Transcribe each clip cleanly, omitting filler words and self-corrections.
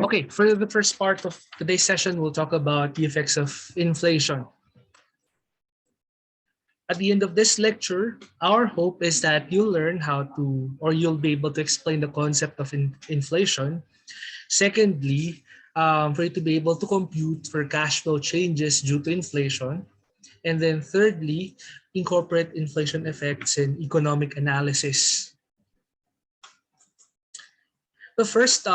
Okay, for the first part of today's session, we'll talk about the effects of inflation. At the end of this lecture, our hope is that you'll learn how to, or you'll be able to explain the concept of inflation. Secondly, for you to be able to compute for cash flow changes due to inflation. And then thirdly, incorporate inflation effects in economic analysis. But first,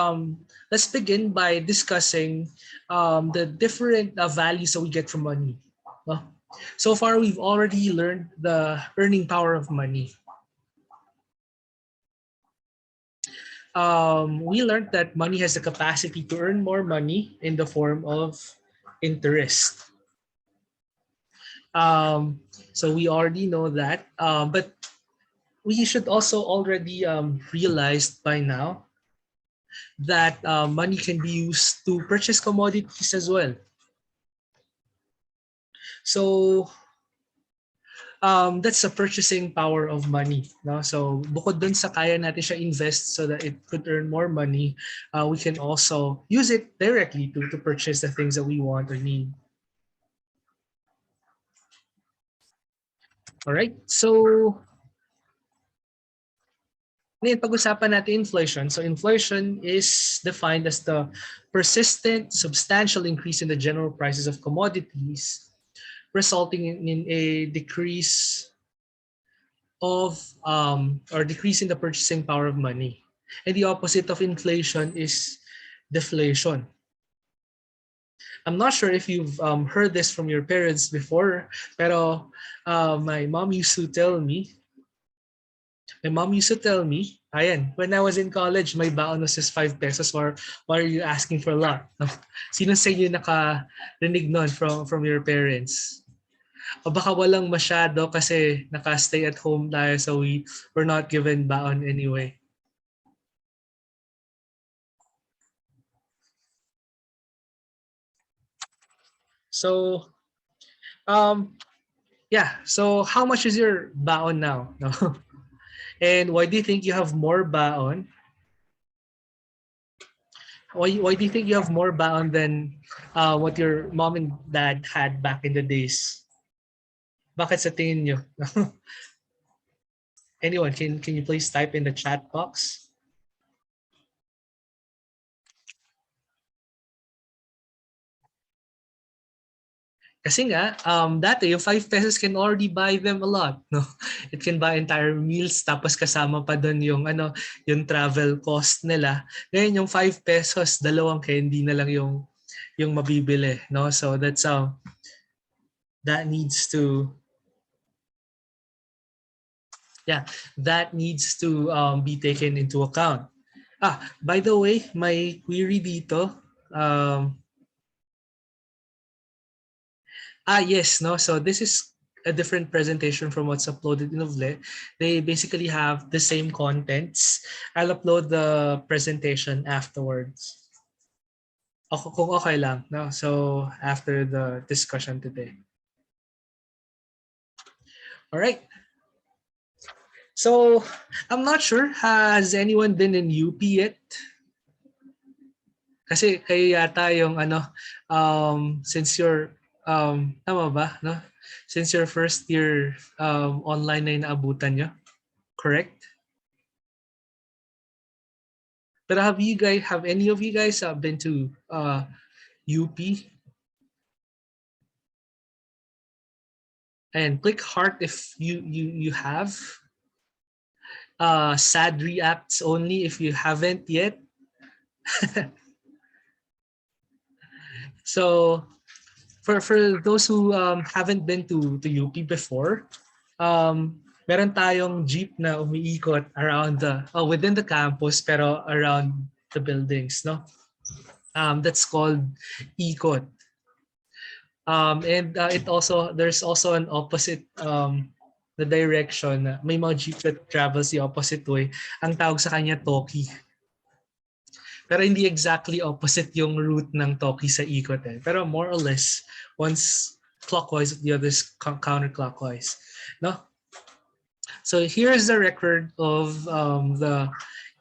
let's begin by discussing the different values that we get from money. Well, so far, we've already learned the earning power of money. We learned that money has the capacity to earn more money in the form of interest. So we already know that, but we should also already realize by now that money can be used to purchase commodities as well. So that's the purchasing power of money. No? So bukod dun sa kaya natin siya invest so that it could earn more money, we can also use it directly to purchase the things that we want or need. All right, so ngayon pag-usapan natin inflation. So inflation is defined as the persistent, substantial increase in the general prices of commodities, resulting in a decrease of or decrease in the purchasing power of money. And the opposite of inflation is deflation. I'm not sure if you've heard this from your parents before, pero my mom used to tell me, ayan, when I was in college, my baon was just 5 pesos, or why are you asking for a lot? No? Sino sa inyo nakarinig nun from your parents? O baka walang masyado kasi naka-stay at home tayo, so we're not given baon anyway. So, yeah. So, how much is your baon now? No? And why do you think you have more baon? Why do you think you have more baon than what your mom and dad had back in the days? Bakit sa tingin nyo? Anyone, can you please type in the chat box? Kasi nga, dati yung 5 pesos can already buy them a lot. No? It can buy entire meals, tapos kasama pa doon yung, yung travel cost nila. Ngayon yung 5 pesos, dalawang candy na lang yung mabibili. No? So that's that needs to, that needs to be taken into account. By the way, my query dito, yes, no. So this is a different presentation from what's uploaded in Ovle. They basically have the same contents. I'll upload the presentation afterwards. Kung okay lang, no? So after the discussion today. All right. So I'm not sure, has anyone been in UP yet? Kasi kayo yata yung since you're tama ba, no? Since your first year online na inaabutan nyo, correct? But have any of you guys been to UP? And click heart if you have. Sad reacts only if you haven't yet. So for those who haven't been to UP before, meron tayong jeep na umiikot around within the campus pero around the buildings, no? That's called Ikot. And there's also an opposite the direction. May mga jeep that travels the opposite way. Ang tawag sa kanya Toki. Pero hindi exactly opposite yung route ng Toki sa ikot eh. Pero more or less, one's clockwise, the other's counterclockwise. No? So here's the record of the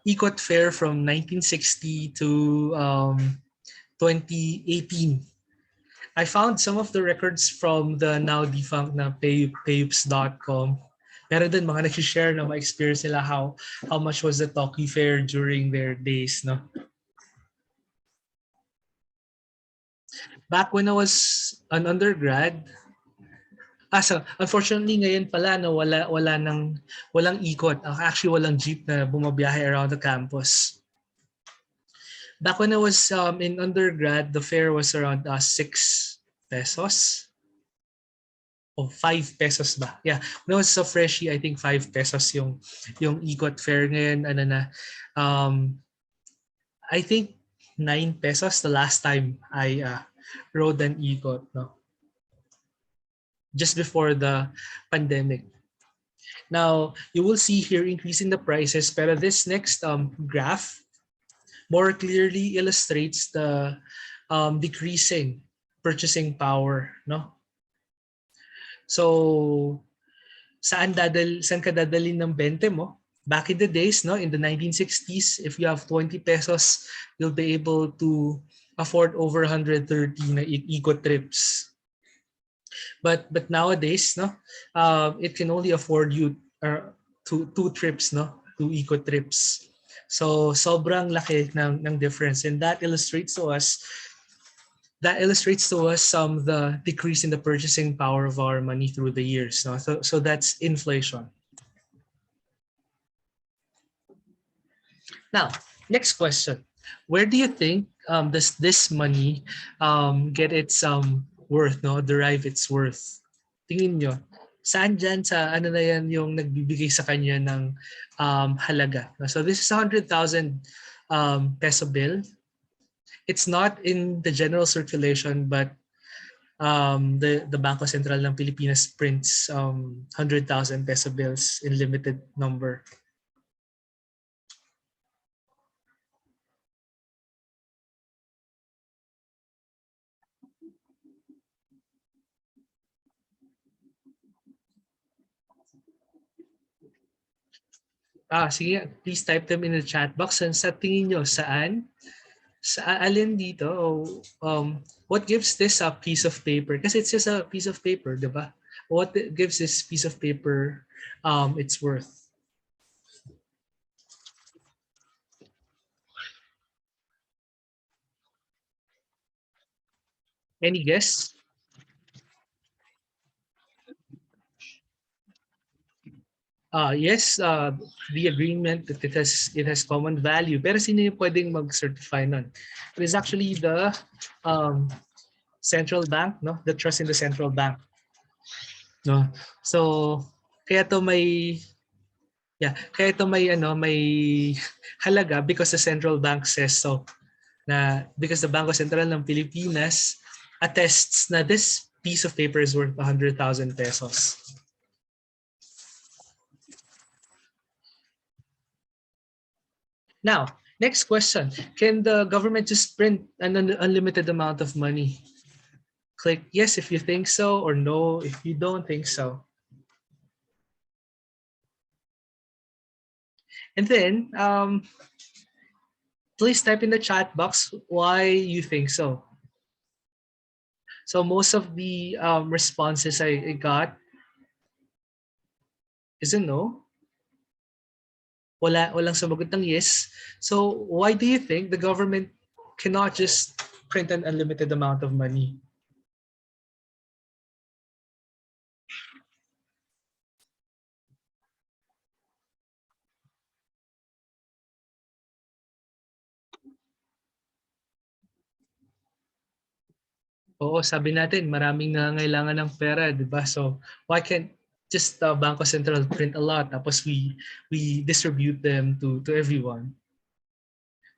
Ikot fair from 1960 to 2018. I found some of the records from the now defunct na payups.com. Meron din mga nag-share na ma-experience nila how much was the Talkie Fair during their days, no? Back when I was an undergrad, so unfortunately ngayon pala no walang ikot. Actually walang jeep na bumabiyahe around the campus. Back when I was in undergrad, the fare was around 6 pesos. O 5 pesos ba? Yeah. When I was a freshie, I think 5 pesos yung ikot fare ngayon. Ano na, I think 9 pesos the last time I rode an ikot. No? Just before the pandemic. Now, you will see here increasing the prices, pero this next graph more clearly illustrates the decreasing purchasing power, no? So, saan ka dadalhin ng 20 mo? Back in the days, no, in the 1960s, if you have 20 pesos, you'll be able to afford over 130 na ikot trips. But nowadays, no, it can only afford you two trips, no, 2 ikot trips. So sobrang laki ng difference, and that illustrates to us the decrease in the purchasing power of our money through the years. No? So that's inflation. Now, next question. Where do you think does this money get its worth, no? Derive its worth? Tingin nyo, saan dyan sa ano na yan yung nagbibigay sa kanya ng halaga? So this is 100,000 peso bill. It's not in the general circulation, but the Bangko Sentral ng Pilipinas prints 100,000 peso bills in limited number. Sige, please type them in the chat box. And sa tingin nyo, saan? Sa alin dito? What gives this a piece of paper? Kasi it's just a piece of paper, di ba? What gives this piece of paper its worth? Any guess? Yes, the agreement that it has common value. Pero sino yung pwedeng mag-certify nun? It is actually the central bank, no? The trust in the central bank. No. So kaya to may may halaga because the central bank says so. Because the Bangko Sentral ng Pilipinas attests na this piece of paper is worth 100,000 pesos. Now, next question. Can the government just print an unlimited amount of money? Click yes if you think so, or no if you don't think so. And then, please type in the chat box why you think so. So most of the responses I got is a no. Walang sumagot ng yes. So why do you think the government cannot just print an unlimited amount of money? Oo, sabi natin, maraming nangangailangan ng pera, di ba? So, why can't just Bangko Sentral print a lot tapos we distribute them to everyone?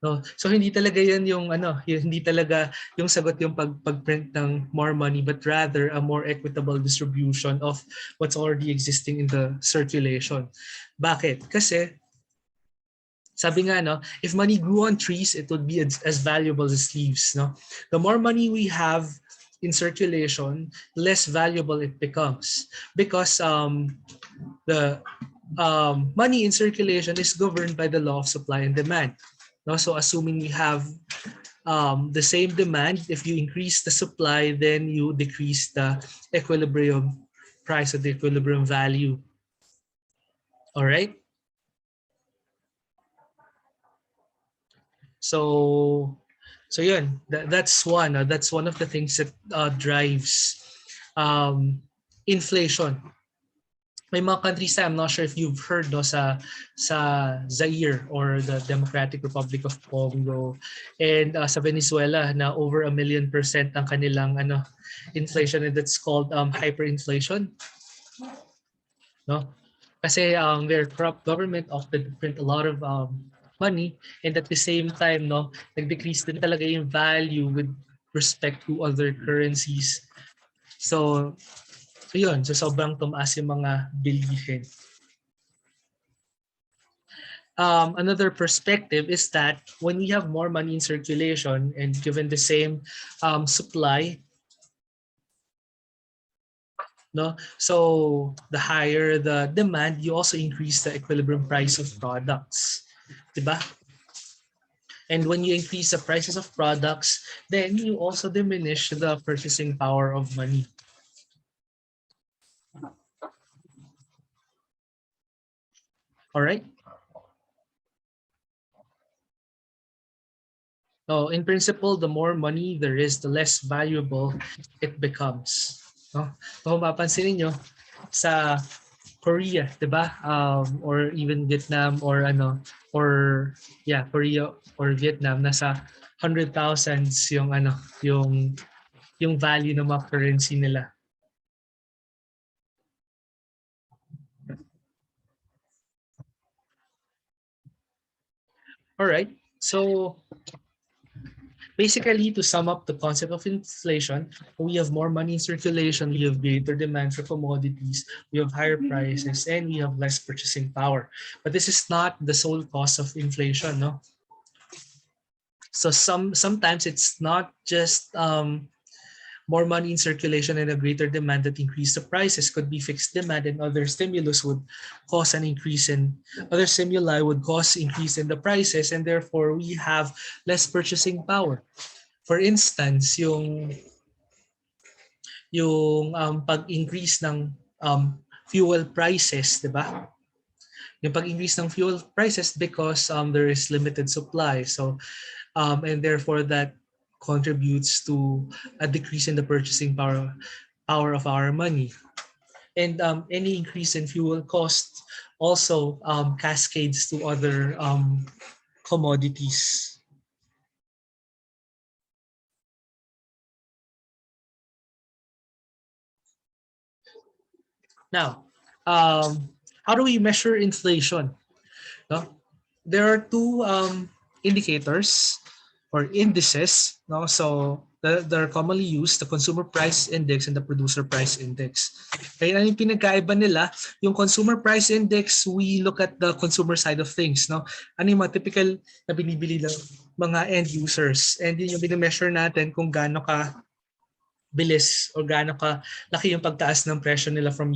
No, so hindi talaga 'yan yung hindi talaga yung sagot yung pagprint ng more money, but rather a more equitable distribution of what's already existing in the circulation. Bakit? Kasi sabi nga, no, if money grew on trees, it would be as valuable as leaves. No? The more money we have in circulation, less valuable it becomes. Because the money in circulation is governed by the law of supply and demand. No? So assuming we have the same demand, if you increase the supply, then you decrease the equilibrium price or the equilibrium value. All right. So, yun. That's one. That's one of the things that drives inflation. May mga countries I'm not sure if you've heard no sa Zaire or the Democratic Republic of Congo and sa Venezuela na over 1,000,000% ang kanilang inflation, and that's called hyperinflation, no? Kasi their corrupt government often print a lot of money, and at the same time no nag-decrease din talaga yung value with respect to other currencies. So yun, so sobrang tumaas yung mga bilihin. Another perspective is that when we have more money in circulation and given the same supply, no, so the higher the demand, you also increase the equilibrium price of products, diba? And when you increase the prices of products, then you also diminish the purchasing power of money. All right. So in principle, the more money there is, the less valuable it becomes. No? So kung mapansin niyo sa Korea, 'di ba? Or even Vietnam or Korea or Vietnam, nasa 100,000s yung value ng mga currency nila. All right. So basically, to sum up the concept of inflation, we have more money in circulation, we have greater demand for commodities, we have higher prices, and we have less purchasing power. But this is not the sole cause of inflation, no? So sometimes it's not just more money in circulation and a greater demand that increase the prices. Could be fixed demand, and other stimulus would cause an increase in other stimuli would cause increase in the prices, and therefore we have less purchasing power. For instance, yung pag-increase ng fuel prices, 'di ba? Yung pag-increase ng fuel prices because there is limited supply. So and therefore that contributes to a decrease in the purchasing power of our money. And any increase in fuel cost also cascades to other commodities. Now, how do we measure inflation? No? There are two indicators or indices. No? So they're commonly used, the consumer price index and the producer price index. Kaya ano yung pinagkaiba nila? Yung consumer price index, we look at the consumer side of things. No? Ano yung mga typical na binibili ng mga end users? And yun yung binimeasure natin kung gaano ka bilis o gaano ka laki yung pagtaas ng presyo nila from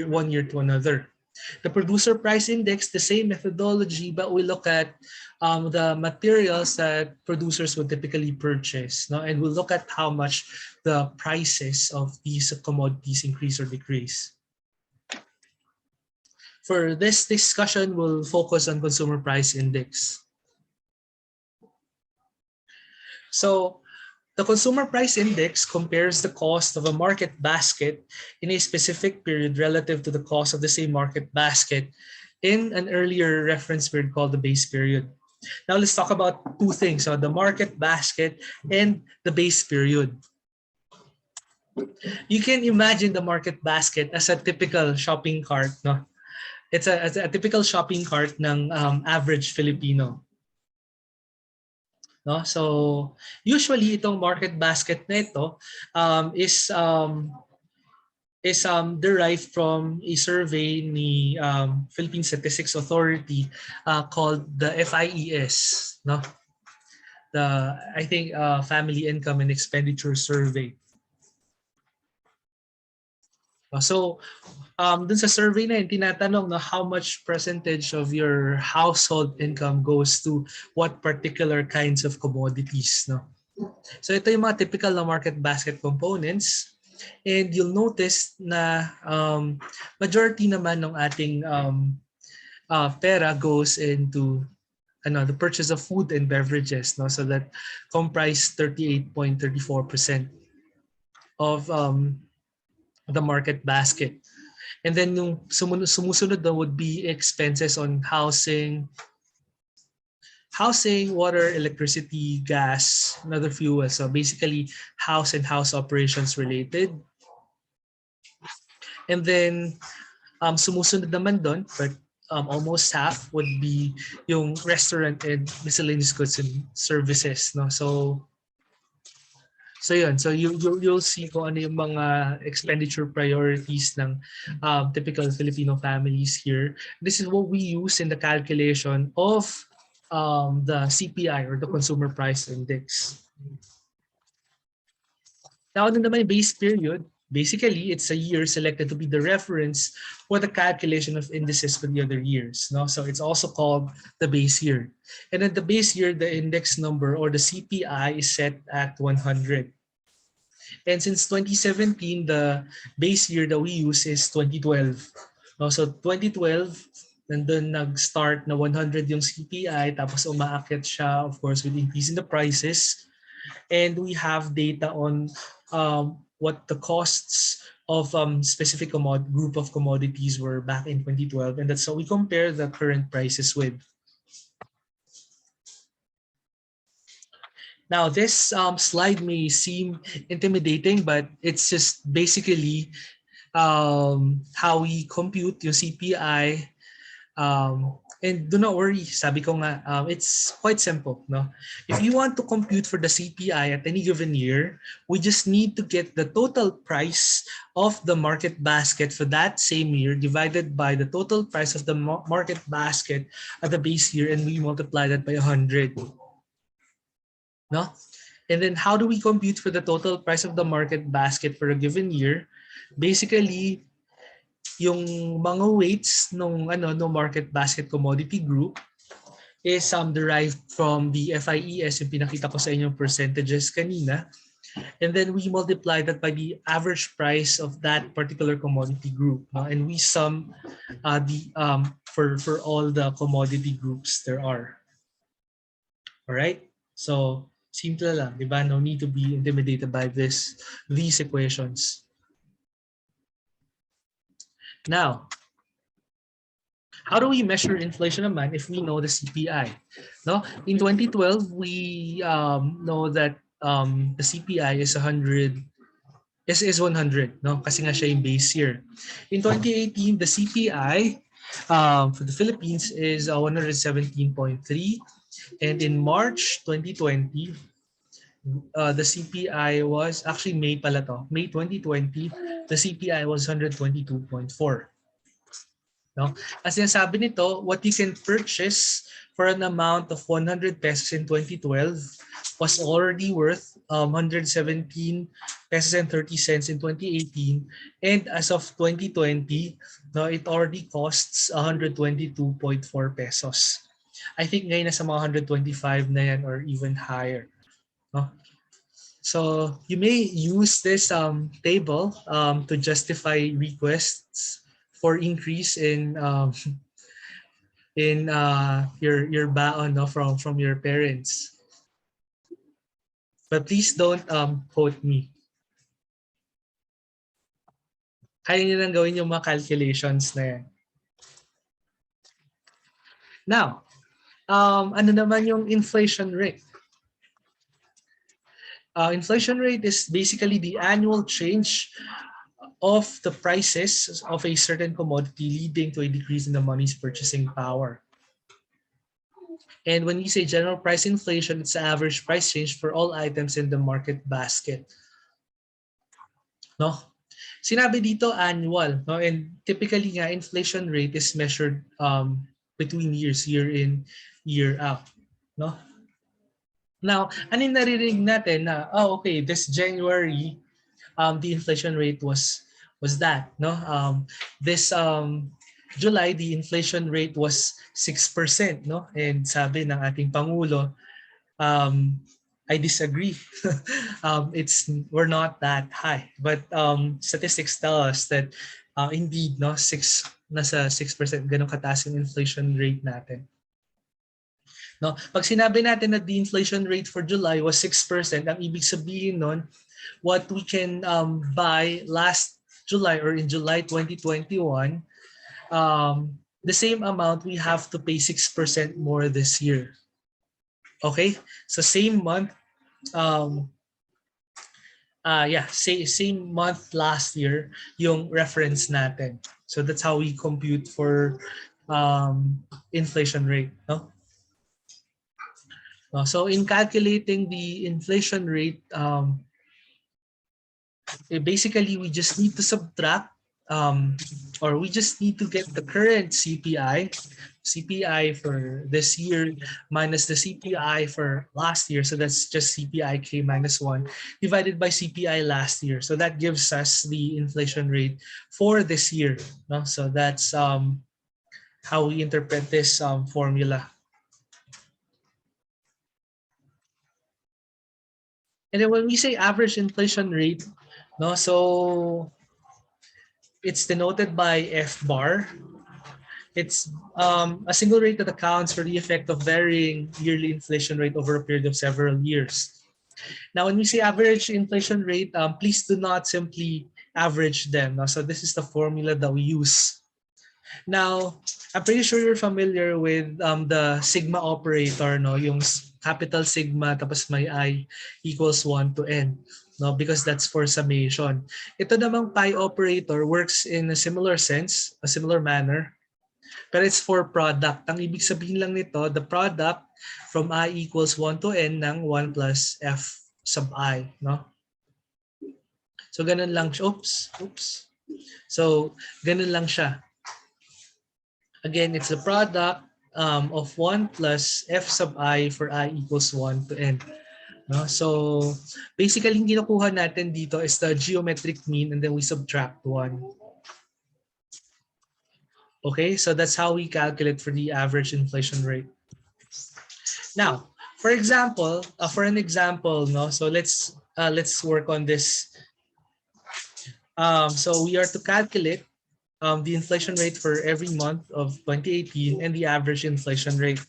one year to another. The producer price index, the same methodology, but we look at the materials that producers would typically purchase, no? And we'll look at how much the prices of these commodities increase or decrease. For this discussion, we'll focus on consumer price index. So the consumer price index compares the cost of a market basket in a specific period relative to the cost of the same market basket in an earlier reference period called the base period. Now let's talk about two things, so the market basket and the base period. You can imagine the market basket as a typical shopping cart, no? It's a typical shopping cart ng average Filipino. No? So usually itong market basket na ito is derived from a survey ni Philippine Statistics Authority called the FIES, no? I think Family Income and Expenditure Survey. So dun sa survey na yun, tinatanong na how much percentage of your household income goes to what particular kinds of commodities, no? So ito yung mga typical na market basket components. And you'll notice na majority naman ng ating pera goes into the purchase of food and beverages, no? So that comprise 38.34% of the market basket. And then yung sumusunod na would be expenses on housing, water, electricity, gas, and other fuels. So basically house and house operations related. And then sumusunod naman doon, but almost half would be yung restaurant and miscellaneous goods and services, no? So yun, so you'll see kung ano yung mga expenditure priorities ng typical Filipino families here. This is what we use in the calculation of the CPI, or the Consumer Price Index. Now, ano naman yung base period? Basically, it's a year selected to be the reference for the calculation of indices for the other years. No? So it's also called the base year. And at the base year, the index number, or the CPI, is set at 100. And since 2017, the base year that we use is 2012. No? So 2012, nandun nag-start na 100 yung CPI, tapos umaakyat siya, of course, with increase in the prices. And we have data on what the costs of specific group of commodities were back in 2012, and that's how we compare the current prices with. Now, this slide may seem intimidating, but it's just basically how we compute yung CPI. And do not worry, sabi ko nga, it's quite simple. No? If you want to compute for the CPI at any given year, we just need to get the total price of the market basket for that same year divided by the total price of the market basket at the base year, and we multiply that by 100. No? And then how do we compute for the total price of the market basket for a given year? Basically, yung mga weights nung market basket commodity group is derived from the FIES, yung pinakita ko sa inyong percentages kanina. And then we multiply that by the average price of that particular commodity group. And we sum for all the commodity groups there are. All right? So, simple lang, di ba? No need to be intimidated by these equations. Now, how do we measure inflation naman if we know the CPI? No? In 2012, we know that the CPI is 100. Is 100, no? Kasi nga siya yung base year. In 2018, the CPI for the Philippines is 117.3, and in March 2020, the CPI was actually May 2020, the CPI was 122.4. No? As sinasabi nito, what you can purchase for an amount of 100 pesos in 2012 was already worth 117 pesos and 30 cents in 2018, and as of 2020, no, it already costs 122.4 pesos. I think ngayon nasa mga 125 na yan or even higher. No? So you may use this table to justify requests for increase in your baon, no, from your parents. But please don't quote me. Kaya nyo lang gawin yung mga calculations na yan. Now, ano naman yung inflation rate? Inflation rate is basically the annual change of the prices of a certain commodity, leading to a decrease in the money's purchasing power. And when we say general price inflation, it's the average price change for all items in the market basket. No? Sinabi dito annual, no? And typically nga inflation rate is measured between years, year in, year out, no? Now, ano yung naririnig natin na okay, this January the inflation rate was was that, no? This July, the inflation rate was 6%, no? And sabi ng ating Pangulo, I disagree. We're not that high, but statistics tell us that indeed, no, nasa 6%, ganun kataas yung inflation rate natin. No, pag sinabi natin na the inflation rate for July was 6%, ang ibig sabihin nun, what we can buy last July or in July 2021, the same amount we have to pay 6% more this year. Okay? So same month, same month last year yung reference natin. So that's how we compute for inflation rate, no? So in calculating the inflation rate, basically we just need to subtract or we just need to get the current CPI for this year minus the CPI for last year. So that's just CPI-K minus 1 divided by CPI last year. So that gives us the inflation rate for this year. No? So that's how we interpret this formula. And then when we say average inflation rate, no, so it's denoted by F bar. It's a single rate that accounts for the effect of varying yearly inflation rate over a period of several years. Now, when we say average inflation rate, please do not simply average them. No? So this is the formula that we use. Now, I'm pretty sure you're familiar with the sigma operator, no? Yung capital sigma tapos may I equals 1 to n. No, because that's for summation. Ito namang pi operator works in a similar sense, a similar manner, pero it's for product. Ang ibig sabihin lang nito, the product from I equals 1 to n ng 1 plus f sub I, no? So ganun lang siya. Oops. So ganun lang siya. Again, it's the product of 1 plus f sub I for I equals 1 to n. No? So basically, yung kinukuha natin dito is the geometric mean and then we subtract 1. Okay, so that's how we calculate for the average inflation rate. Now, for an example, no, so let's work on this. So we are to calculate the inflation rate for every month of 2018 and the average inflation rate.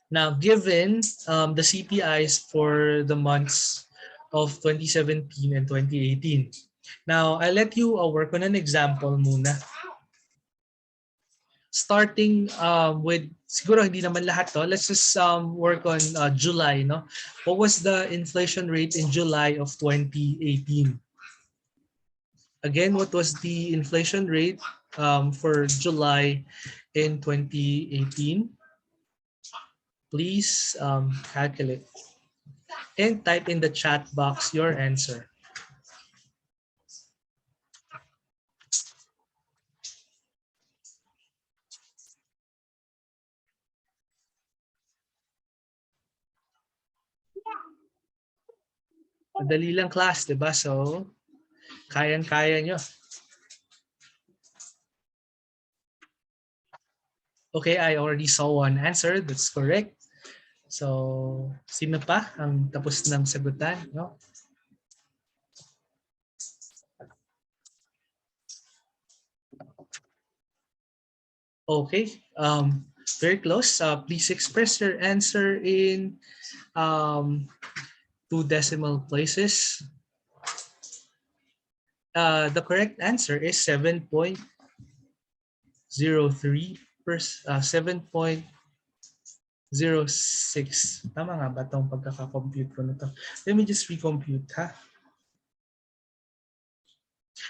Now, given the CPIs for the months of 2017 and 2018. Now, I'll let you work on an example muna. Starting with, siguro hindi naman lahat to, let's just work on July. No? What was the inflation rate in July of 2018? Again, what was the inflation rate for July in 2018? Please calculate and type in the chat box your answer. Madali lang class, diba? So, kayang-kaya nyo. Okay, I already saw one answer. That's correct. So, sino pa ang tapos ng sagutan? No? Okay, very close. Please express your answer in 2 decimal places. The correct answer is 7.03 7.06. Tama nga ba itong pagkakakompute ko na to? Let me just recompute, ha?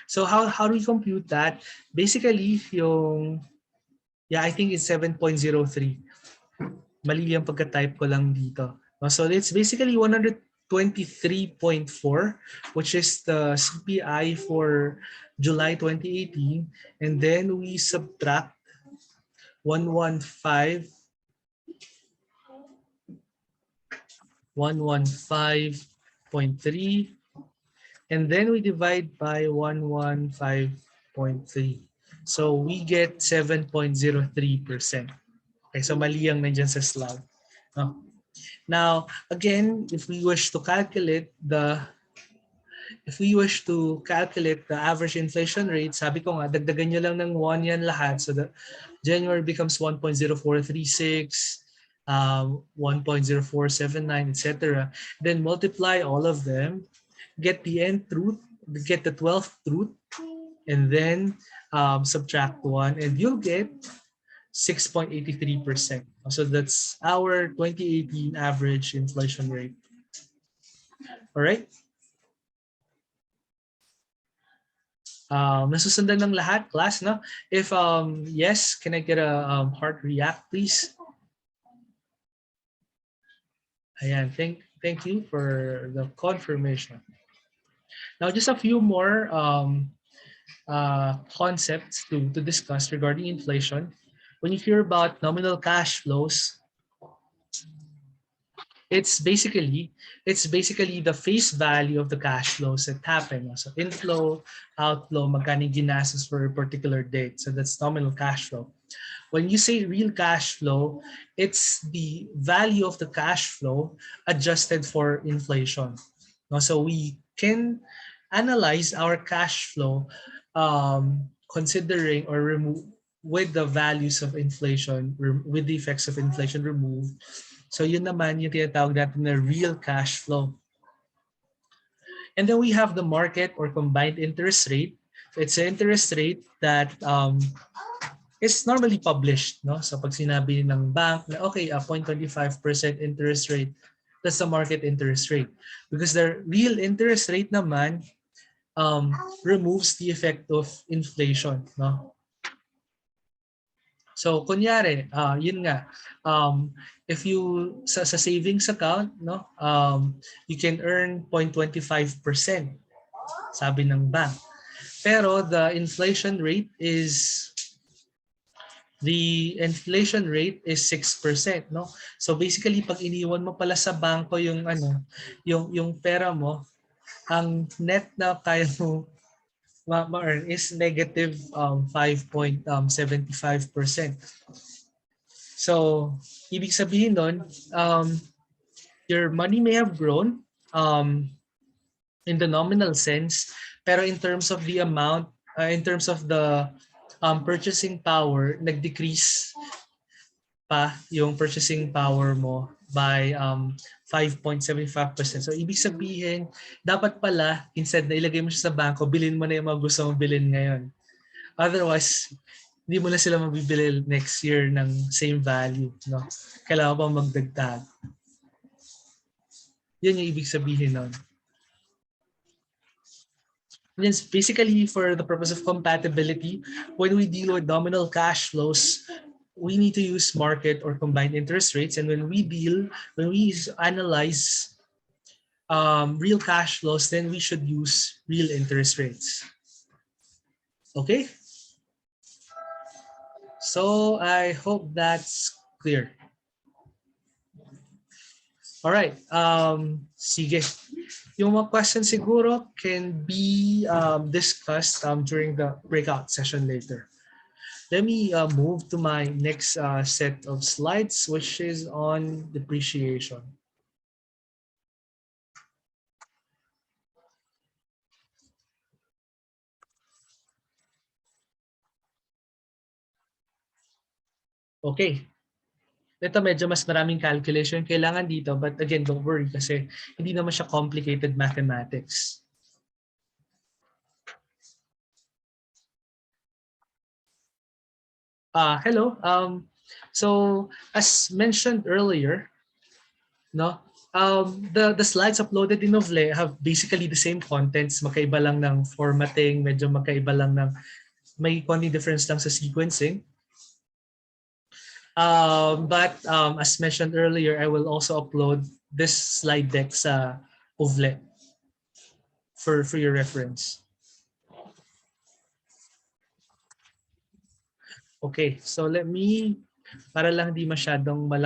So how do we compute that? Basically, I think it's 7.03. Mali yung pagka-type ko lang dito. So it's basically 123.4, which is the CPI for July 2018. And then we subtract 115.3 115.3 And then we divide by 115.3. So we get 7.03%. Okay, so mali ang nandyan sa slide. No? Now, again, if we wish to calculate the average inflation rate, sabi ko nga, dagdagan nyo lang ng 1 yan lahat. So the January becomes 1.0436, 1.0479, etc. Then multiply all of them, get the nth root, get the 12th root, and then subtract 1, and you'll get 6.83%. So that's our 2018 average inflation rate. All right? Nasusundan ng lahat, class, no? If yes, can I get a heart react, please? Ayan, thank you for the confirmation. Now, just a few more concepts to discuss regarding inflation. When you hear about nominal cash flows, it's basically the face value of the cash flows that happen. So inflow, outflow, magkano ginastos for a particular date. So that's nominal cash flow. When you say real cash flow, it's the value of the cash flow adjusted for inflation. So we can analyze our cash flow considering or remove with the values of inflation, with the effects of inflation removed. So yun naman yung tinatawag natin na real cash flow. And then we have the market or combined interest rate. So it's an interest rate that is normally published. No? So pag sinabi ng bank na okay, 0.25% interest rate, that's the market interest rate. Because the real interest rate naman removes the effect of inflation. No? So kunyari, yun nga, if you sa savings account, no, you can earn 0.25%, sabi ng bank. Pero the inflation rate is 6%, no? So basically pag iniwan mo pala sa bangko yung yung pera mo, ang net na kaya mo ma-earn is negative 5.75%. So, ibig sabihin nun, your money may have grown in the nominal sense, pero in terms of the amount, in terms of the purchasing power, nag-decrease pa yung purchasing power mo by 5.75%. So, ibig sabihin, dapat pala, instead na ilagay mo siya sa bangko, bilhin mo na yung mga gusto mong bilhin ngayon. Otherwise, hindi mo na sila mabibili next year ng same value. No? Kailangan pa magdagdag. Yan yung ibig sabihin nun. Yes, basically, for the purpose of compatibility, when we deal with nominal cash flows, we need to use market or combined interest rates. And when we analyze real cash flows, then we should use real interest rates. Okay? So I hope that's clear. All right. Sige. Yung mga questions siguro can be discussed during the breakout session later. Let me move to my next set of slides, which is on depreciation. Okay. Ito medyo mas maraming calculation kailangan dito, but again, don't worry kasi hindi naman siya complicated mathematics. Hello. So as mentioned earlier, no, the slides uploaded in Novle have basically the same contents, magkaiba lang ng formatting, medyo magkaiba lang ng may konting difference lang sa sequencing. But as mentioned earlier, I will also upload this slide deck sa Ovle for your reference. Okay, so let me, para lang di masyadong malaki